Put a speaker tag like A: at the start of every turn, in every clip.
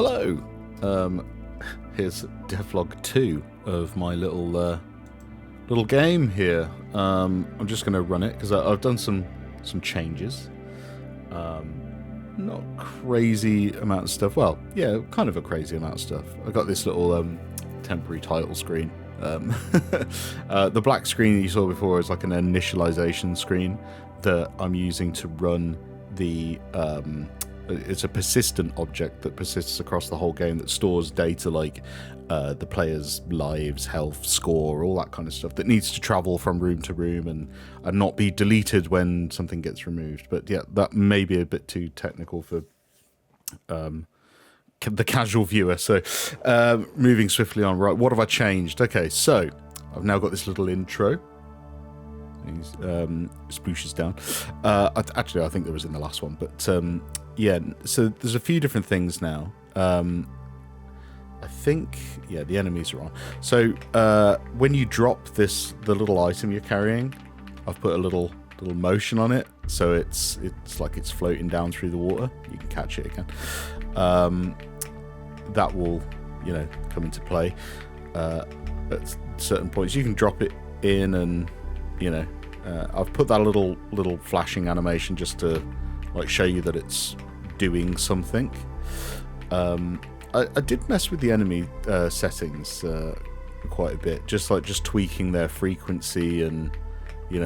A: Hello! Here's devlog 2 of my little game here. I'm just going to run it because I've done some changes. Not crazy amount of stuff. Well, yeah, kind of a crazy amount of stuff. I got this little temporary title screen. The black screen you saw before is like an initialization screen that I'm using to run the it's a persistent object that persists across the whole game that stores data like the player's lives, health, score, all that kind of stuff that needs to travel from room to room and not be deleted when something gets removed. But yeah, that may be a bit too technical for the casual viewer. So moving swiftly on. Right, what have I changed? Okay, so I've now got this little intro. Splooshes down. Actually, I think there was in the last one, but yeah. So there's a few different things now. I think, yeah, the enemies are on. So when you drop the little item you're carrying, I've put a little motion on it, so it's like it's floating down through the water. You can catch it again. That will, come into play at certain points. You can drop it in and. I've put that little flashing animation just to like show you that it's doing something. I did mess with the enemy settings quite a bit, just tweaking their frequency and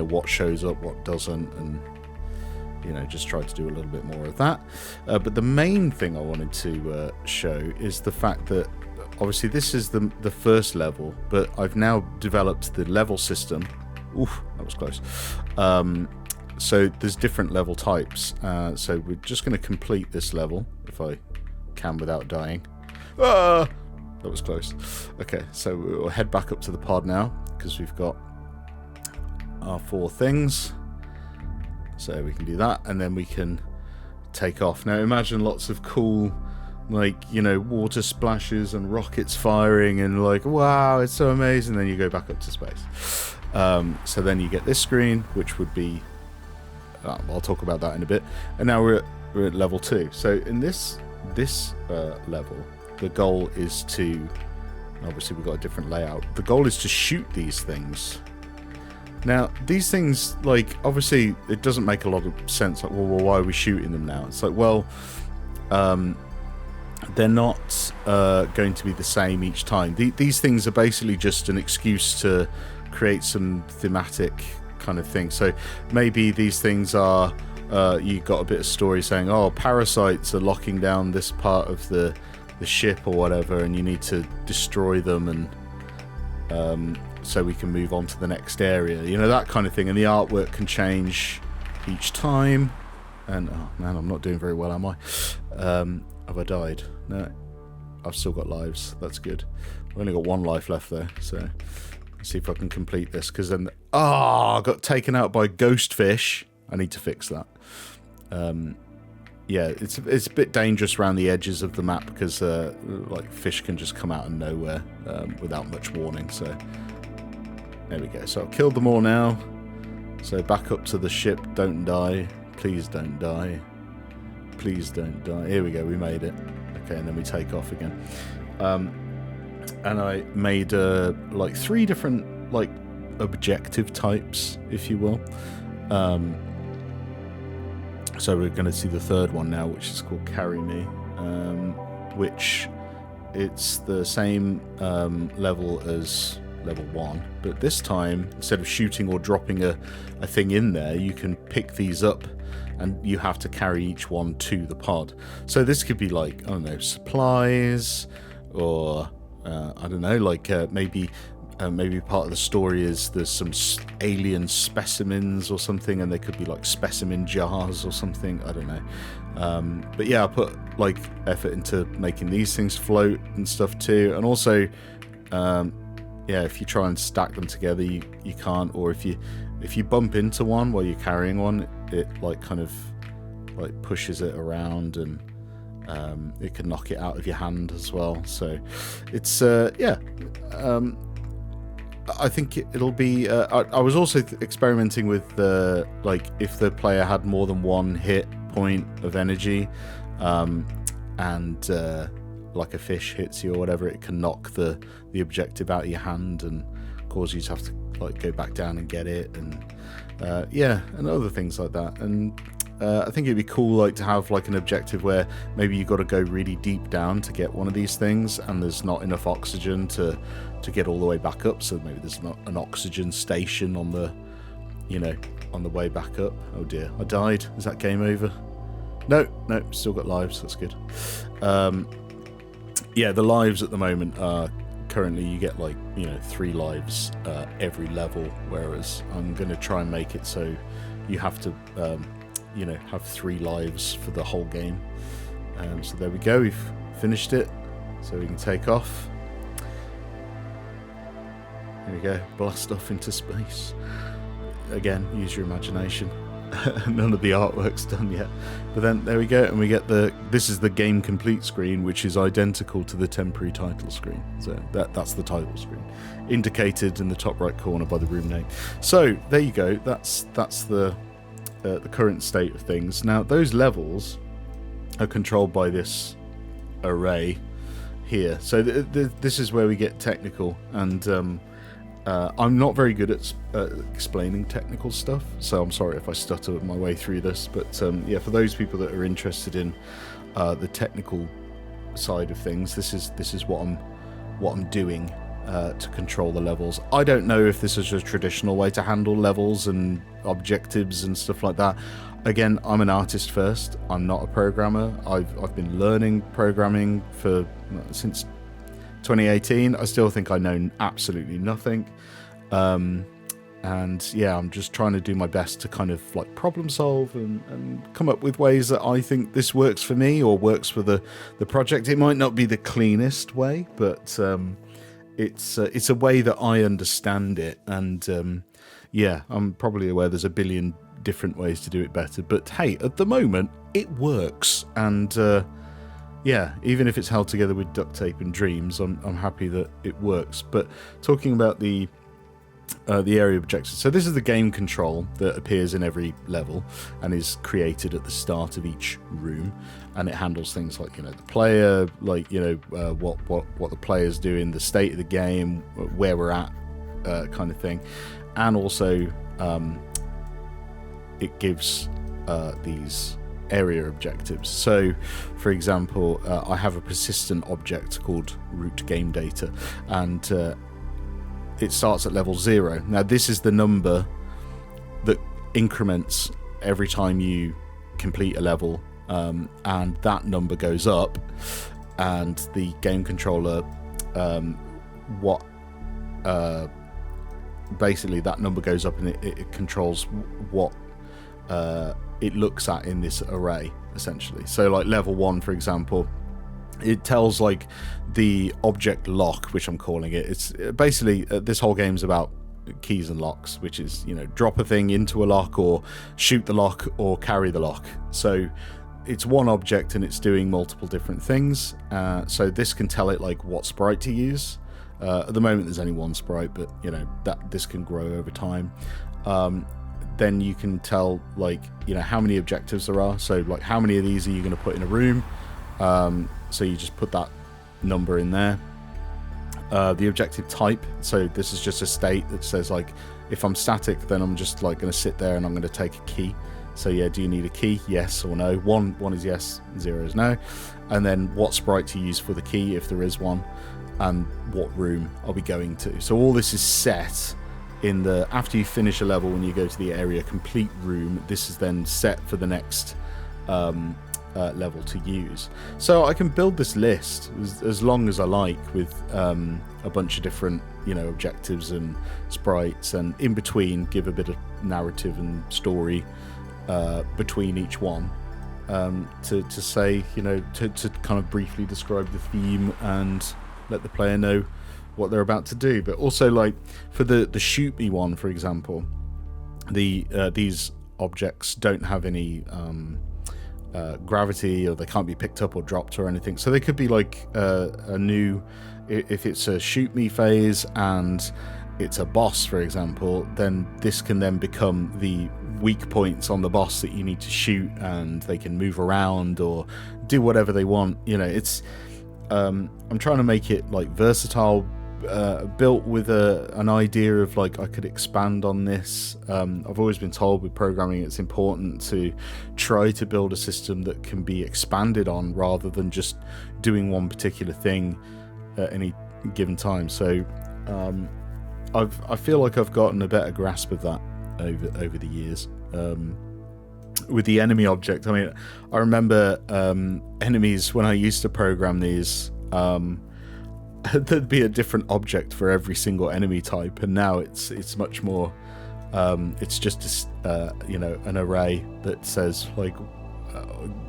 A: what shows up, what doesn't, and just try to do a little bit more of that. But the main thing I wanted to show is the fact that obviously this is the first level, but I've now developed the level system. Oof, that was close. So there's different level types. So we're just going to complete this level, if I can without dying. Ah! That was close. Okay, so we'll head back up to the pod now, because we've got our 4 things. So we can do that, and then we can take off. Now imagine lots of cool, water splashes and rockets firing, and wow, it's so amazing. Then you go back up to space. So then you get this screen, which would be... I'll talk about that in a bit. And now we're at level 2. So in this level, the goal is to... Obviously, we've got a different layout. The goal is to shoot these things. Now, these things, obviously, it doesn't make a lot of sense. Well, why are we shooting them now? It's they're not going to be the same each time. These things are basically just an excuse to create some thematic kind of thing. So maybe these things are you got a bit of story saying, oh, parasites are locking down this part of the ship or whatever, and you need to destroy them, and so we can move on to the next area, that kind of thing. And the artwork can change each time. And oh man, I'm not doing very well, am I? Have I died? No, I've still got lives. That's good. I've only got 1 life left though, so see if I can complete this, because then I got taken out by ghost fish. I need to fix that. Yeah, it's a bit dangerous around the edges of the map, because fish can just come out of nowhere without much warning. So there we go. So I've killed them all now. So back up to the ship. Don't die, please. Don't die, please. Don't die. Here we go. We made it. Okay, and then we take off again. And I made 3 different objective types, if you will. So we're going to see the third one now, which is called Carry Me, which it's the same level as level 1, but this time, instead of shooting or dropping a thing in there, you can pick these up and you have to carry each one to the pod. So this could be I don't know, supplies, or I don't know, maybe part of the story is there's some alien specimens or something, and they could be specimen jars or something. I don't know. But yeah, I put effort into making these things float and stuff too. And also, yeah, if you try and stack them together, you can't. Or if you bump into one while you're carrying one, it kind of pushes it around, and it can knock it out of your hand as well. So it's yeah. I think it'll be... I was also experimenting with if the player had more than 1 hit point of energy, and like a fish hits you or whatever, it can knock the objective out of your hand and cause you to have to like go back down and get it, and and other things like that. And I think it'd be cool like to have like an objective where maybe you've got to go really deep down to get one of these things, and there's not enough oxygen to get all the way back up, so maybe there's not an oxygen station on the on the way back up. Oh dear, I died. Is that game over? No, still got lives. That's good. The lives at the moment are currently you get like 3 lives every level, whereas I'm going to try and make it so you have to have 3 lives for the whole game. So there we go, we've finished it, so we can take off. There we go, blast off into space. Again, use your imagination. None of the artwork's done yet, but then there we go, and we get this is the game complete screen, which is identical to the temporary title screen. So that's the title screen, indicated in the top right corner by the room name. So there you go, that's the current state of things. Now those levels are controlled by this array here. So this is where we get technical, and I'm not very good at explaining technical stuff, so I'm sorry if I stutter my way through this, but for those people that are interested in the technical side of things, this is what I'm doing to control the levels. I don't know if this is a traditional way to handle levels and objectives and stuff like that. Again, I'm an artist first. I'm not a programmer. I've been learning programming since 2018. I still think I know absolutely nothing. I'm just trying to do my best to kind of like problem solve and come up with ways that I think this works for me or works for the project. It might not be the cleanest way, but it's a way that I understand it, and I'm probably aware there's a billion different ways to do it better, but hey, at the moment it works, and even if it's held together with duct tape and dreams, I'm happy that it works. But talking about the area objectives, so this is the game control that appears in every level and is created at the start of each room, and it handles things like the player, like what the player's doing, the state of the game, where we're at, kind of thing, and also it gives these area objectives. So for example, I have a persistent object called root game data, and it starts at level 0. Now this is the number that increments every time you complete a level, and that number goes up, and the game controller basically that number goes up, and it controls what it looks at in this array, essentially. So like level 1, for example, it tells like the object lock, which I'm calling it. It's basically this whole game's about keys and locks, which is drop a thing into a lock, or shoot the lock, or carry the lock. So it's one object and it's doing multiple different things. So this can tell it like what sprite to use. At the moment there's only one sprite, but that this can grow over time. Then you can tell like how many objectives there are, so like how many of these are you going to put in a room. So you just put that number in there. The objective type, so this is just a state that says like if I'm static, then I'm just like going to sit there and I'm going to take a key. So yeah, do you need a key? Yes or no. One is yes, 0 is no. And then what sprite to use for the key if there is one, and what room are we going to. So all this is set in after you finish a level, when you go to the area complete room, this is then set for the next level to use. So I can build this list as long as I like, with a bunch of different objectives and sprites, and in between give a bit of narrative and story between each one, to say to kind of briefly describe the theme and let the player know what they're about to do. But also, like for the shoot me one, for example, these objects don't have any gravity, or they can't be picked up or dropped or anything, so they could be like a new, if it's a shoot me phase and it's a boss, for example, then this can then become the weak points on the boss that you need to shoot, and they can move around or do whatever they want. I'm trying to make it like versatile, built with an idea of like I could expand on this. I've always been told with programming it's important to try to build a system that can be expanded on rather than just doing one particular thing at any given time. So I feel like I've gotten a better grasp of that over the years. With the enemy object, I mean, I remember enemies when I used to program these. There'd be a different object for every single enemy type, and now it's much more. It's just an array that says like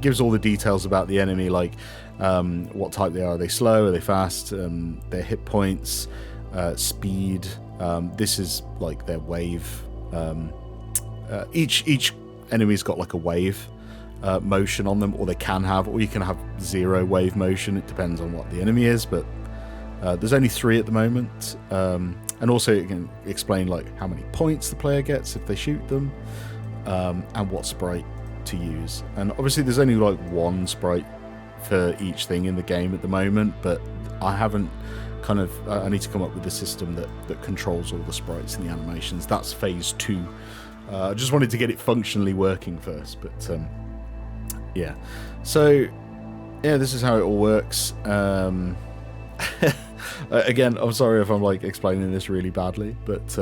A: gives all the details about the enemy, like what type they are. Are they slow? Are they fast? Their hit points, speed. This is like their wave. Each enemy's got like a wave motion on them, or they can have, or you can have 0 wave motion. It depends on what the enemy is, but there's only 3 at the moment. And also it can explain like how many points the player gets if they shoot them, and what sprite to use. And obviously there's only like 1 sprite for each thing in the game at the moment, but I haven't I need to come up with a system that controls all the sprites and the animations. That's phase 2. I just wanted to get it functionally working first, but yeah. So yeah, this is how it all works. Again, I'm sorry if I'm like explaining this really badly, but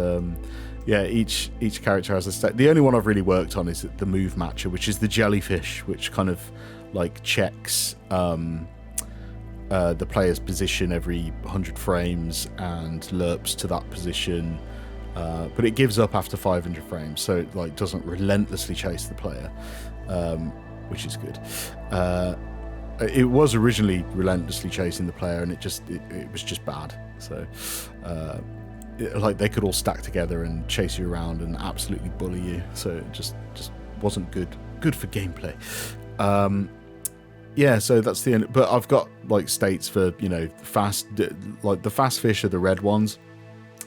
A: yeah, each character has a stat. The only one I've really worked on is the move matcher, which is the jellyfish, which kind of like checks the player's position every 100 frames and lerps to that position, but it gives up after 500 frames, so it like doesn't relentlessly chase the player, which is good. It was originally relentlessly chasing the player, and it was just bad. So like they could all stack together and chase you around and absolutely bully you, so it just wasn't good for gameplay. Yeah, so that's the end. But I've got like states for, fast, like the fast fish are the red ones,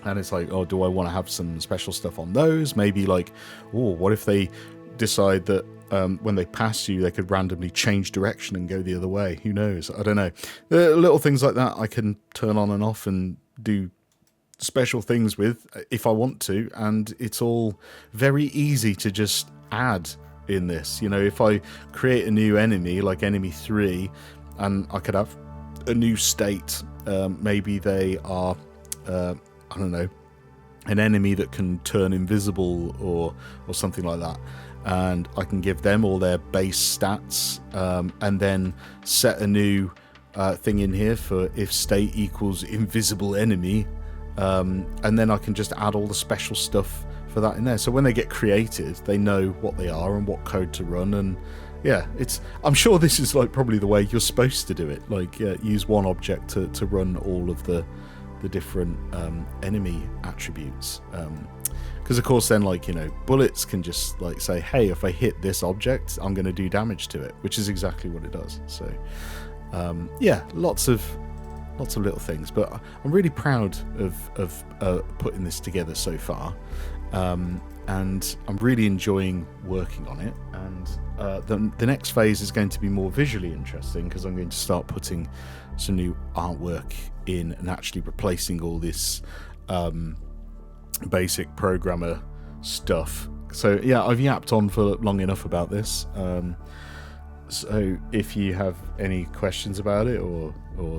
A: and it's like, oh, do I want to have some special stuff on those? Maybe like, oh, what if they decide that when they pass you, they could randomly change direction and go the other way? Who knows? I don't know. There are little things like that I can turn on and off and do special things with if I want to, and it's all very easy to just add in this. If I create a new enemy like enemy 3, and I could have a new state, maybe they are I don't know, an enemy that can turn invisible or something like that, and I can give them all their base stats, and then set a new thing in here for if state equals invisible enemy, and then I can just add all the special stuff for that in there, so when they get created they know what they are and what code to run. And yeah, I'm sure this is like probably the way you're supposed to do it, like use one object to run all of the different enemy attributes, because of course then like bullets can just like say, hey, if I hit this object I'm going to do damage to it, which is exactly what it does. So yeah, lots of little things, but I'm really proud of putting this together so far. And I'm really enjoying working on it, and the next phase is going to be more visually interesting, because I'm going to start putting some new artwork in and actually replacing all this basic programmer stuff. So yeah, I've yapped on for long enough about this, so if you have any questions about it, or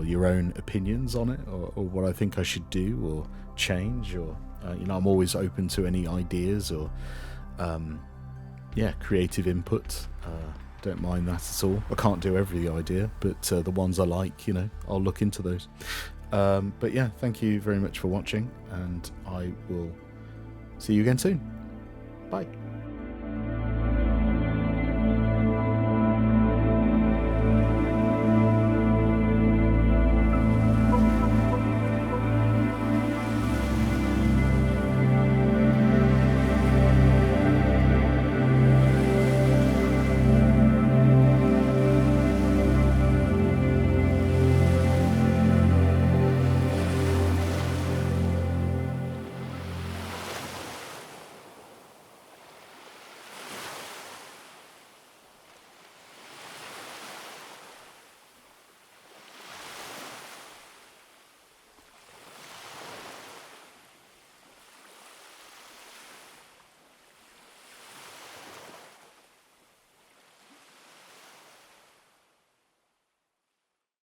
A: your own opinions on it, or what I think I should do or change, or I'm always open to any ideas or creative input. Don't mind that at all. I can't do every idea, but the ones I like, I'll look into those. But yeah, thank you very much for watching, and I will see you again soon. Bye.